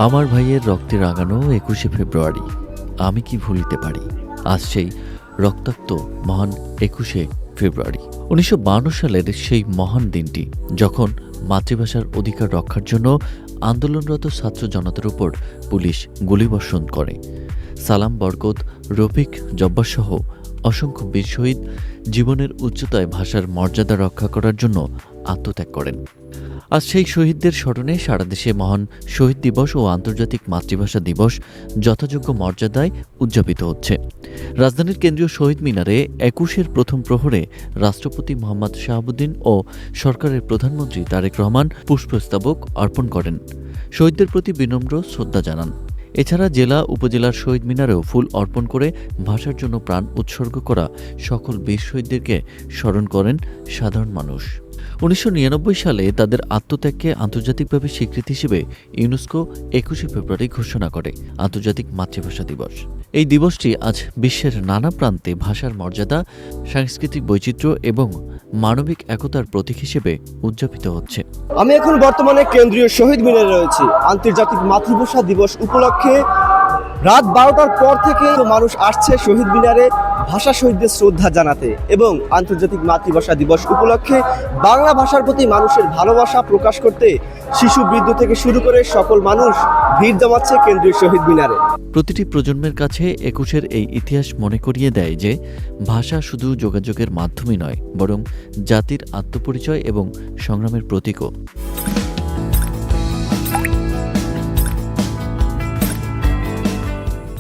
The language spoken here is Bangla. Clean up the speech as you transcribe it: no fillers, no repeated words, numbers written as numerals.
আমার ভাইয়ের রক্তে রাঙানো ২১শে ফেব্রুয়ারি আমি কি ভুলিতে পারি। আজ সেই রক্তাক্ত মহান ২১শে ফেব্রুয়ারি ১৯৫২ সালের সেই মহান দিনটি, যখন মাতৃভাষার অধিকার রক্ষার জন্য আন্দোলনরত ছাত্র জনতার উপর পুলিশ গুলিবর্ষণ করে। সালাম, বরকত, রফিক, জব্বারসহ অসংখ্য বীর শহীদ জীবনের উচ্চতায় ভাষার মর্যাদা রক্ষা করার জন্য আত্মত্যাগ করেন। আজ সেই শহীদদের স্মরণে সারা দেশে মহান শহীদ দিবস ও আন্তর্জাতিক মাতৃভাষা দিবস যথাযোগ্য মর্যাদায় উদযাপিত হচ্ছে। রাজধানীর কেন্দ্রীয় শহীদ মিনারে ২১-এর প্রথম প্রহরে রাষ্ট্রপতি মোহাম্মদ শাহাবুদ্দিন ও সরকারের প্রধানমন্ত্রী তারেক রহমান পুষ্পস্তবক অর্পণ করেন, শহীদদের প্রতি বিনম্র শ্রদ্ধা জানান। এছাড়া জেলা উপজেলার শহীদ মিনারেও ফুল অর্পণ করে ভাষার জন্য প্রাণ উৎসর্গ করা সকল বীর শহীদদেরকে স্মরণ করেন সাধারণ মানুষ। ১৯৯৯ সালে তাদের আত্মত্যাগকে আন্তর্জাতিকভাবে স্বীকৃতি হিসেবে ইউনেস্কো ২১শে ফেব্রুয়ারি ঘোষণা করে আন্তর্জাতিক মাতৃভাষা দিবস। এই দিবসটি আজ বিশ্বের নানা প্রান্তে ভাষার মর্যাদা, সাংস্কৃতিক বৈচিত্র্য এবং মানবিক একতার প্রতীক হিসেবে উদযাপিত হচ্ছে। আমি এখন বর্তমানে কেন্দ্রীয় শহীদ মিনারে রয়েছি। আন্তর্জাতিক মাতৃভাষা দিবস উপলক্ষে রাত ১২টার পর থেকে মানুষ আসছে শহীদ মিনারে ভাষা শহীদদের শ্রদ্ধা জানাতে, এবং আন্তর্জাতিক মাতৃভাষা দিবস উপলক্ষে বাংলা ভাষার প্রতি মানুষের ভালোবাসা প্রকাশ করতে শিশু, বৃদ্ধ থেকে শুরু করে সকল মানুষ ভিড় জমাচ্ছে কেন্দ্রীয় শহীদ মিনারে। প্রতিটি প্রজন্মের কাছে ২১-এর এই ইতিহাস মনে করিয়ে দেয় যে ভাষা শুধু যোগাযোগের মাধ্যমই নয়, বরং জাতির আত্মপরিচয় এবং সংগ্রামের প্রতীকও।